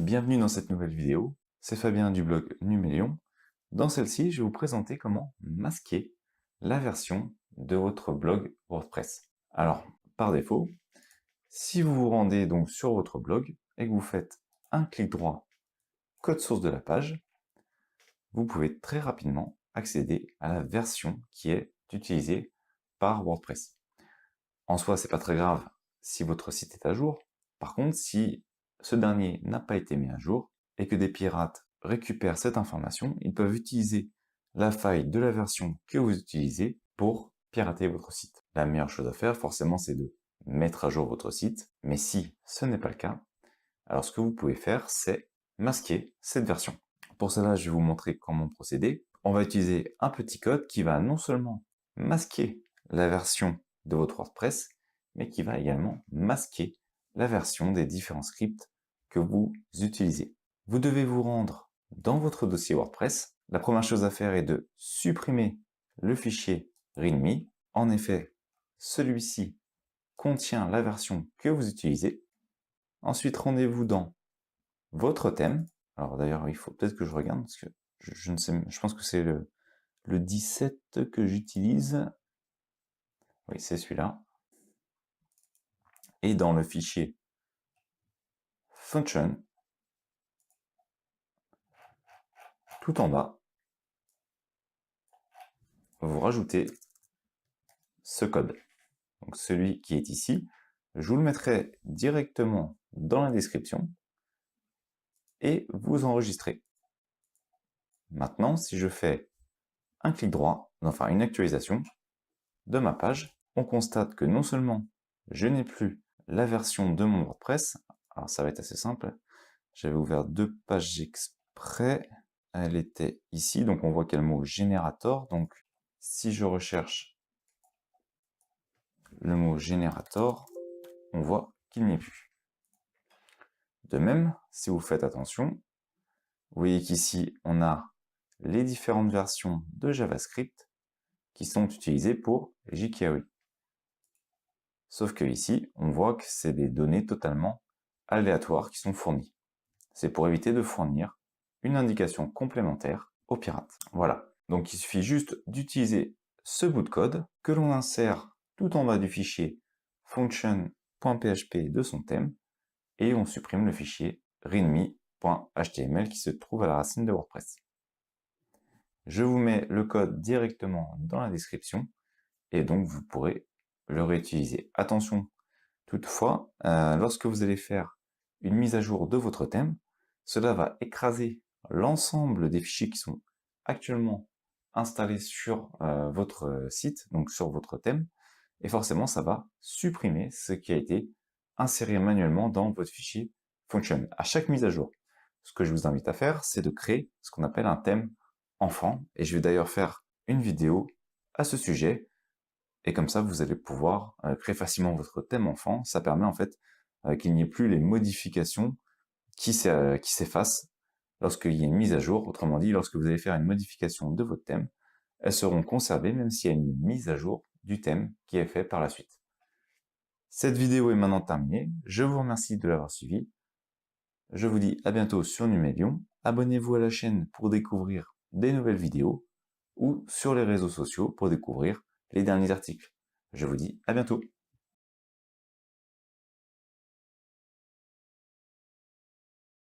Bienvenue dans cette nouvelle vidéo, c'est Fabien du blog Numélion. Dans celle-ci, je vais vous présenter comment masquer la version de votre blog WordPress. Alors, par défaut, si vous vous rendez donc sur votre blog et que vous faites un clic droit code source de la page, vous pouvez très rapidement accéder à la version qui est utilisée par WordPress. En soi, c'est pas très grave si votre site est à jour. Par contre, si ce dernier n'a pas été mis à jour et que des pirates récupèrent cette information, ils peuvent utiliser la faille de la version que vous utilisez pour pirater votre site. La meilleure chose à faire, forcément, c'est de mettre à jour votre site. Mais si ce n'est pas le cas, alors ce que vous pouvez faire, c'est masquer cette version. Pour cela, je vais vous montrer comment procéder. On va utiliser un petit code qui va non seulement masquer la version de votre WordPress, mais qui va également masquer la version des différents scripts que vous utilisez. Vous devez vous rendre dans votre dossier WordPress. La première chose à faire est de supprimer le fichier README. En effet, celui-ci contient la version que vous utilisez. Ensuite, rendez-vous dans votre thème. Alors d'ailleurs, il faut peut-être que je regarde, parce que je ne sais, je pense que c'est le 17 que j'utilise. Oui, c'est celui-là. Et dans le fichier function, tout en bas, vous rajoutez ce code. Donc celui qui est ici, je vous le mettrai directement dans la description et vous enregistrez. Maintenant, si je fais un clic droit, enfin une actualisation de ma page, on constate que non seulement je n'ai plus la version de mon WordPress, alors ça va être assez simple, j'avais ouvert deux pages exprès, elle était ici, donc on voit qu'il y a le mot générateur, donc si je recherche le mot générateur, on voit qu'il n'y est plus. De même, si vous faites attention, vous voyez qu'ici on a les différentes versions de JavaScript qui sont utilisées pour jQuery. Sauf que ici, on voit que c'est des données totalement aléatoires qui sont fournies. C'est pour éviter de fournir une indication complémentaire aux pirates. Voilà. Donc il suffit juste d'utiliser ce bout de code que l'on insère tout en bas du fichier function.php de son thème et on supprime le fichier readme.html qui se trouve à la racine de WordPress. Je vous mets le code directement dans la description et donc vous pourrez le réutiliser. Attention, toutefois, lorsque vous allez faire une mise à jour de votre thème, cela va écraser l'ensemble des fichiers qui sont actuellement installés sur votre site, donc sur votre thème, et forcément ça va supprimer ce qui a été inséré manuellement dans votre fichier function. À chaque mise à jour, ce que je vous invite à faire, c'est de créer ce qu'on appelle un thème enfant, et je vais d'ailleurs faire une vidéo à ce sujet, et comme ça vous allez pouvoir créer facilement votre thème enfant. Ça permet en fait qu'il n'y ait plus les modifications qui s'effacent lorsqu'il y a une mise à jour. Autrement dit, lorsque vous allez faire une modification de votre thème, elles seront conservées même s'il y a une mise à jour du thème qui est fait par la suite. Cette vidéo est maintenant terminée, je vous remercie de l'avoir suivi. Je vous dis à bientôt sur Numélion. Abonnez-vous à la chaîne pour découvrir des nouvelles vidéos ou sur les réseaux sociaux pour découvrir les derniers articles. Je vous dis à bientôt.